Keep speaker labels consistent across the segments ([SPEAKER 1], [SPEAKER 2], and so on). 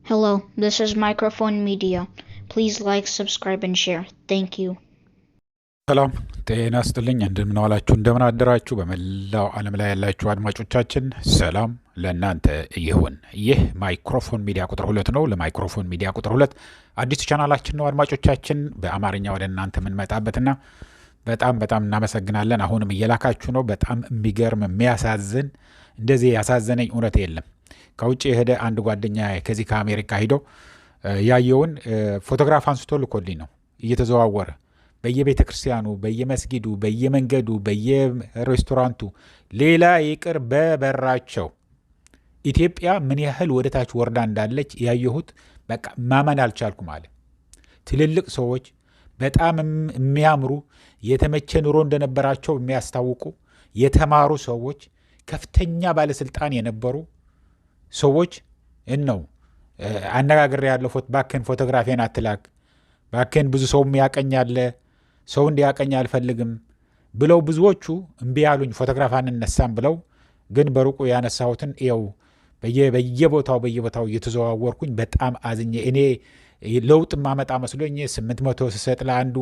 [SPEAKER 1] Hello, this is Microphone Media. Please like, subscribe, and share. Thank you.
[SPEAKER 2] ሰላም ጤና ይስጥልኝ። እንደምን ዋላችሁ፣ እንደምን አደራችሁ። በመላው ዓለም ላይ ያላችሁ አድማጮቻችን ሰላም ለእናንተ ይሁን። ይህ ማይክሮፎን ሚዲያ ቁጥር 2 ነው። ለማይክሮፎን ሚዲያ ቁጥር 2 አዲስ ቻናላችን ነው። አድማጮቻችን በአማርኛ ወደ እናንተ የምንመጣበትና በጣም እናመሰግናለን። አሁንም እየላካችሁ ነው። በጣም የሚገርም የሚያሳዝን፣ እንደዚህ ያሳዘነኝ እውነት የለም። ከውጭ የሄደ አንድ ጓደኛ ከዚህ ከአሜሪካ ሂዶ ያየውን ፎቶግራፍ አንስቶ ልኮልኝ ነው እየተዘዋወረ በየቤተ ክርስቲያኑ፣ በየመስጊዱ፣ በየመንገዱ፣ በየሬስቶራንቱ፣ ሌላ ይቅር በበራቸው ኢትዮጵያ ምን ያህል ወደ ታች ወርዳ እንዳለች ያየሁት። በቃ ማመን አልቻልኩም አለ። ትልልቅ ሰዎች፣ በጣም የሚያምሩ የተመቸ ኑሮ እንደነበራቸው የሚያስታውቁ የተማሩ ሰዎች፣ ከፍተኛ ባለስልጣን የነበሩ ሰዎች ነው አነጋግሬ ያለው። ባክን ፎቶግራፊን አትላክ፣ ባክን ብዙ ሰውም ያቀኛለ፣ ሰው እንዲያቀኝ አልፈልግም ብለው ብዙዎቹ እምቢ ያሉኝ፣ ፎቶግራፍ አንነሳም ብለው። ግን በሩቁ ያነሳሁትን ይኸው በየቦታው እየተዘዋወርኩኝ በጣም አዝኜ፣ እኔ ለውጥ ማመጣ መስሎኝ 800 ስሰጥ ለአንዱ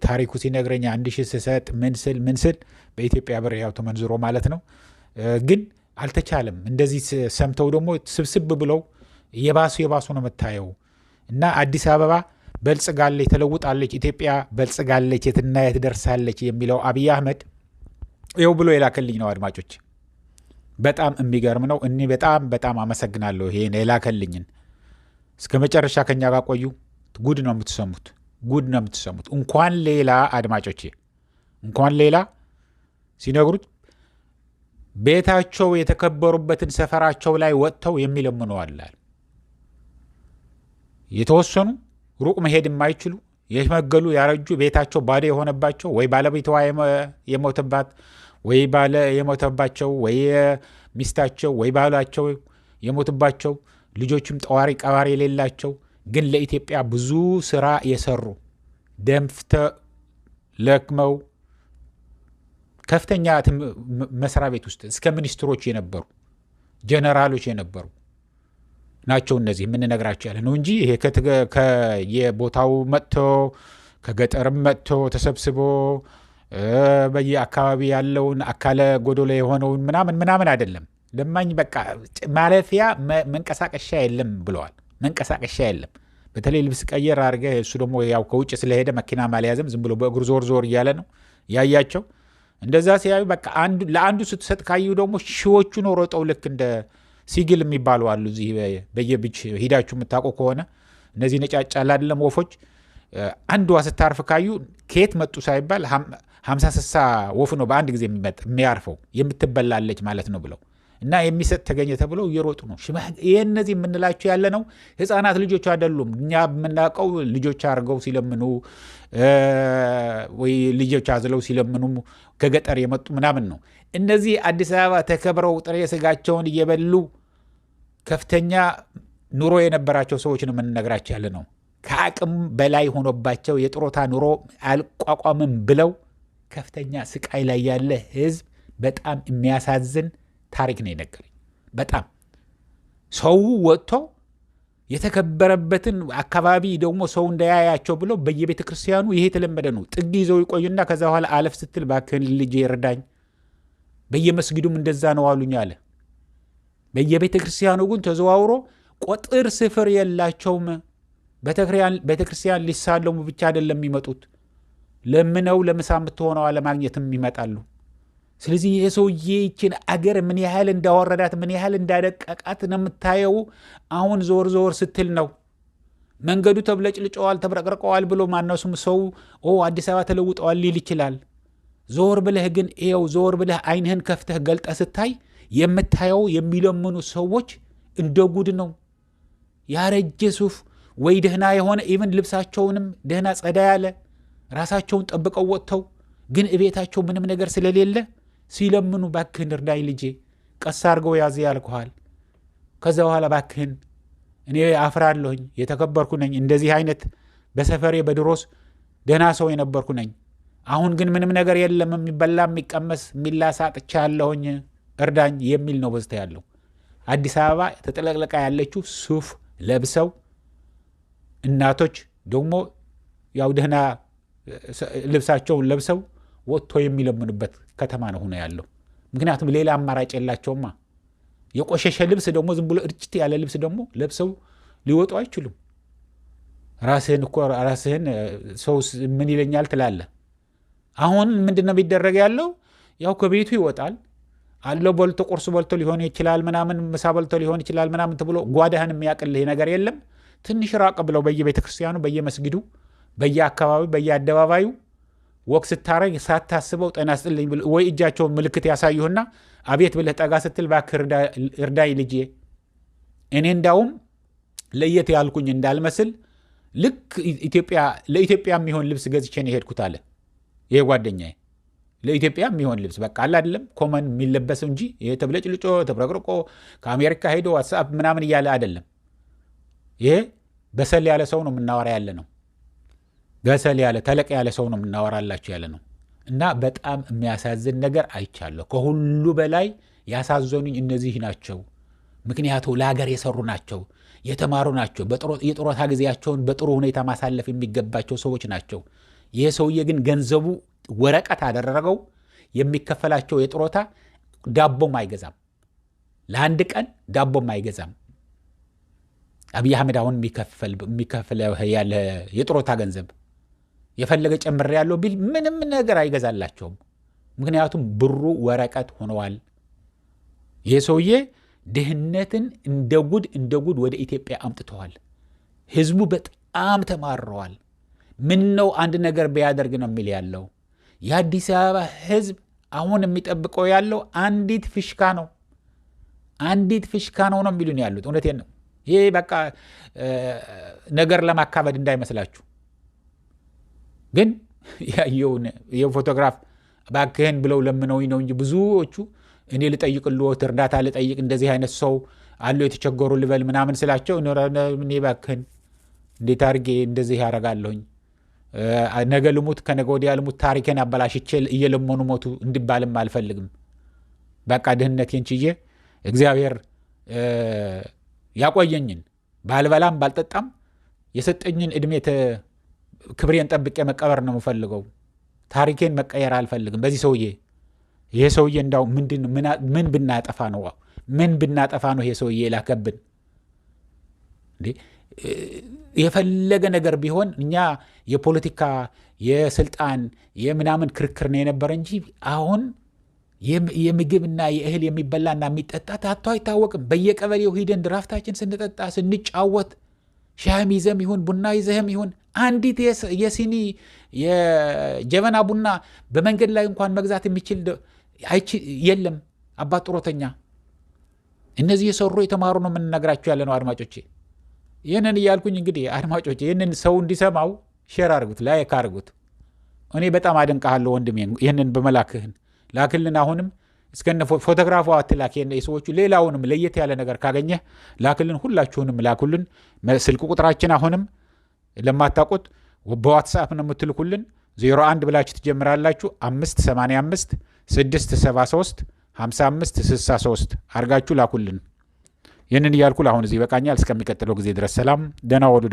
[SPEAKER 2] ታሪኩ ሲነግረኝ 1000 ስሰጥ ምን ስል በኢትዮጵያ ብር ያው ተመንዝሮ ማለት ነው። ግን አልተቻለም። እንደዚህ ሰምተው ደግሞ ስብስብ ብለው የባሱ ነው የምታየው። እና አዲስ አበባ በልጽጋለች፣ ተለውጣለች፣ ኢትዮጵያ በልጽጋለች፣ የትና የት ደርሳለች የሚለው አብይ አህመድ ይኸው ብሎ የላከልኝ ነው። አድማጮች በጣም የሚገርም ነው። እኔ በጣም አመሰግናለሁ ይሄን የላከልኝን። እስከ መጨረሻ ከኛ ጋር ቆዩ። ጉድ ነው የምትሰሙት። እንኳን ሌላ አድማጮቼ እንኳን ሌላ ሲነግሩት ቤታቸው የተከበሩበትን ሰፈራቸው ላይ ወጥተው የሚለምኑ አላል። የተወሰኑ ሩቅ መሄድ የማይችሉ የመገሉ ያረጁ፣ ቤታቸው ባዶ የሆነባቸው፣ ወይ ባለቤቷ የሞተባት፣ ወይ ባለ የሞተባቸው፣ ወይ ሚስታቸው ወይ ባላቸው የሞትባቸው፣ ልጆችም ጠዋሪ ቀባሪ የሌላቸው፣ ግን ለኢትዮጵያ ብዙ ስራ የሰሩ ደምፍተ ለክመው ከፍተኛ መስሪያ ቤት ውስጥ እስከ ሚኒስትሮች የነበሩ ጀነራሎች የነበሩ ናቸው። እነዚህ የምንነግራቸው ያለ ነው እንጂ ይሄ ከየቦታው መጥቶ ከገጠርም መጥቶ ተሰብስቦ በየአካባቢ ያለውን አካለ ጎዶሎ የሆነውን ምናምን አይደለም። ለማኝ በቃ ማለፊያ መንቀሳቀሻ የለም ብለዋል። መንቀሳቀሻ የለም። በተለይ ልብስ ቀየር አድርገ፣ እሱ ደግሞ ያው ከውጭ ስለሄደ መኪና ማልያዝም ዝም ብሎ በእግሩ ዞር እያለ ነው ያያቸው። እንደዛ ሲያዩ በቃ ለአንዱ ስትሰጥ ካዩ ደግሞ ሺዎቹ ነው ሮጠው፣ ልክ እንደ ሲግል የሚባሉ አሉ እዚህ በየብች ሂዳችሁ የምታውቁ ከሆነ እነዚህ ነጫጫ አይደለም ወፎች፣ አንዷ ስታርፍ ካዩ ከየት መጡ ሳይባል 50-60 ወፍ ነው በአንድ ጊዜ የሚያርፈው፣ የምትበላለች ማለት ነው ብለው እና የሚሰጥ ተገኘ ተብለው እየሮጡ ነው። ይህ እነዚህ የምንላቸው ያለ ነው ህፃናት ልጆች አይደሉም። እኛ የምናውቀው ልጆች አድርገው ሲለምኑ ወይ ልጆች አዝለው ሲለምኑ ከገጠር የመጡ ምናምን ነው። እነዚህ አዲስ አበባ ተከብረው ጥሬ ስጋቸውን እየበሉ ከፍተኛ ኑሮ የነበራቸው ሰዎች ነው የምንነግራቸው ያለ ነው። ከአቅም በላይ ሆኖባቸው የጥሮታ ኑሮ አልቋቋምም ብለው ከፍተኛ ስቃይ ላይ ያለ ህዝብ፣ በጣም የሚያሳዝን ታሪክ ነው የነገረኝ። በጣም ሰው ወጥቶ የተከበረበትን አካባቢ ደግሞ ሰው እንዳያያቸው ብለው በየቤተ ክርስቲያኑ፣ ይሄ የተለመደ ነው፣ ጥግ ይዘው ይቆዩና ከዛ በኋላ አለፍ ስትል ባክህን ልጅ ይርዳኝ፣ በየመስጊዱም እንደዛ ነው አሉኝ አለ። በየቤተ ክርስቲያኑ ግን ተዘዋውሮ ቁጥር ስፍር የላቸውም። ቤተ ክርስቲያን ሊሳለሙ ብቻ አይደለም የሚመጡት፣ ለምነው ለምሳ የምትሆነው ለማግኘትም ይመጣሉ። ስለዚህ ይህ ሰውዬ ይችን አገር ምን ያህል እንዳወረዳት ምን ያህል እንዳደቀቃት ነው የምታየው። አሁን ዞር ስትል ነው መንገዱ ተብለጭልጨዋል፣ ተብረቅርቀዋል ብሎ ማነሱም ሰው አዲስ አበባ ተለውጠዋል ሊል ይችላል። ዞር ብለህ ግን ዞር ብለህ አይንህን ከፍተህ ገልጠህ ስታይ የምታየው የሚለምኑ ሰዎች እንደ ጉድ ነው። ያረጀ ሱፍ ወይ ደህና የሆነ ኢቭን ልብሳቸውንም ደህና ጸዳ ያለ ራሳቸውን ጠብቀው ወጥተው ግን እቤታቸው ምንም ነገር ስለሌለ ሲለምኑ ባክህን እርዳኝ ልጄ፣ ቀስ አድርገው ያዝ ያልኩሃል፣ ከዛ በኋላ ባክህን እኔ አፍራለሁኝ፣ የተከበርኩ ነኝ፣ እንደዚህ አይነት በሰፈሬ በድሮስ ደህና ሰው የነበርኩ ነኝ፣ አሁን ግን ምንም ነገር የለም፣ የሚበላ የሚቀመስ የሚላስ አጥቻለሁኝ፣ እርዳኝ የሚል ነው በዝታ ያለው። አዲስ አበባ ተጠለቅለቃ ያለችው ሱፍ ለብሰው እናቶች ደግሞ ያው ደህና ልብሳቸውን ለብሰው ወጥቶ የሚለምኑበት ከተማ ነው ሆነ ያለው። ምክንያቱም ሌላ አማራጭ የላቸውማ። የቆሸሸ ልብስ ደግሞ ዝም ብሎ እርጭት ያለ ልብስ ደግሞ ለብሰው ሊወጡ አይችሉም። ራስህን ሰው ምን ይለኛል ትላለህ። አሁን ምንድነው የሚደረግ ያለው? ያው ከቤቱ ይወጣል አለው በልቶ ቁርስ በልቶ ሊሆን ይችላል ምናምን ምሳ በልቶ ሊሆን ይችላል ምናምን ተብሎ ጓዳህን የሚያቅልህ ነገር የለም። ትንሽ ራቅ ብለው በየቤተ ክርስቲያኑ በየመስጊዱ በየአካባቢው በየአደባባዩ ወክ ስታረግ ሳታስበው ጤና ይስጥልኝ ብለው ወይ እጃቸውን ምልክት ያሳዩህና አቤት ብለህ ጠጋ ስትል እባክህ እርዳይ ልጄ። እኔ እንዳውም ለየት ያልኩኝ እንዳልመስል ልክ ለኢትዮጵያ የሚሆን ልብስ ገዝቼ ነው የሄድኩት አለ ይሄ ጓደኛዬ። ለኢትዮጵያ የሚሆን ልብስ በቃ አለ አይደለም ኮመን የሚለበሰው እንጂ ይሄ ተብለጭልጮ ተብረቅርቆ ከአሜሪካ ሄዶ ዋትስአፕ ምናምን እያለ አይደለም። ይሄ በሰል ያለ ሰው ነው የምናወራ ያለ ነው። በሰል ያለ ተለቅ ያለ ሰው ነው የምናወራላችሁ ያለ ነው። እና በጣም የሚያሳዝን ነገር አይቻለሁ። ከሁሉ በላይ ያሳዘኑኝ እነዚህ ናቸው። ምክንያቱ ለሀገር የሰሩ ናቸው፣ የተማሩ ናቸው፣ የጡረታ ጊዜያቸውን በጥሩ ሁኔታ ማሳለፍ የሚገባቸው ሰዎች ናቸው። ይህ ሰውዬ ግን ገንዘቡ ወረቀት አደረገው። የሚከፈላቸው የጡረታ ዳቦም አይገዛም፣ ለአንድ ቀን ዳቦም አይገዛም። አብይ አህመድ አሁን የሚከፈል ያለ የጡረታ ገንዘብ የፈለገ ጨምር ያለው ቢል ምንም ነገር አይገዛላቸውም። ምክንያቱም ብሩ ወረቀት ሆነዋል። ይህ ሰውዬ ድህነትን እንደ ጉድ ወደ ኢትዮጵያ አምጥተዋል። ህዝቡ በጣም ተማረዋል። ምን ነው አንድ ነገር ቢያደርግ ነው የሚል ያለው። የአዲስ አበባ ህዝብ አሁን የሚጠብቀው ያለው አንዲት ፍሽካ ነው። አንዲት ፍሽካ ነው የሚሉን ያሉት። እውነቴን ነው። ይሄ በቃ ነገር ለማካበድ እንዳይመስላችሁ። ግን ያየውን የፎቶግራፍ ባክህን ብለው ለምነውኝ ነው እንጂ ብዙዎቹ እኔ ልጠይቅልዎት እርዳታ ልጠይቅ እንደዚህ አይነት ሰው አለው የተቸገሩ ልበል ምናምን ስላቸው እኔ ባክህን እንዴት አድርጌ እንደዚህ ያደርጋለሁኝ? ነገ ልሙት ከነገ ወዲያ ልሙት ታሪኬን አበላሽቼ እየለመኑ ሞቱ እንድባልም አልፈልግም። በቃ ድህነቴን ችዬ እግዚአብሔር ያቆየኝን ባልበላም ባልጠጣም የሰጠኝን እድሜ ክብሬን ጠብቄ መቀበር ነው የምፈልገው። ታሪኬን መቀየር አልፈልግም በዚህ ሰውዬ። ይሄ ሰውዬ እንዳው ምን ብናጠፋ ነው ይሄ ሰውዬ ላከብን እንዴ? የፈለገ ነገር ቢሆን እኛ የፖለቲካ የስልጣን የምናምን ክርክር ነው የነበረ እንጂ አሁን የምግብና የእህል የሚበላና የሚጠጣ ታቶ አይታወቅም። በየቀበሌው ሂደን ድራፍታችን ስንጠጣ ስንጫወት ሻህም ይዘም ይሁን ቡና ይዘህም ይሁን አንዲት የሲኒ የጀበና ቡና በመንገድ ላይ እንኳን መግዛት የሚችል የለም። አባት ጡረተኛ እነዚህ የሰሩ የተማሩ ነው የምንነግራችሁ ያለ ነው አድማጮቼ። ይህንን እያልኩኝ እንግዲህ አድማጮቼ ይህንን ሰው እንዲሰማው ሼር አድርጉት፣ ላይክ አድርጉት። እኔ በጣም አደንቃለሁ ወንድሜ፣ ይህንን በመላክህን ላክልን። አሁንም እስከነ ፎቶግራፉ አትላክ። የሰዎቹ ሌላውንም ለየት ያለ ነገር ካገኘህ ላክልን፣ ሁላችሁንም ላኩልን። ስልክ ቁጥራችን አሁንም ለማታውቁት በዋትስአፕ ነው የምትልኩልን። 01 ብላችሁ ትጀምራላችሁ 585 673 5563 አርጋችሁ ላኩልን። ይህንን እያልኩ አሁን እዚህ ይበቃኛል። እስከሚቀጥለው ጊዜ ድረስ ሰላም፣ ደህና ወዱ።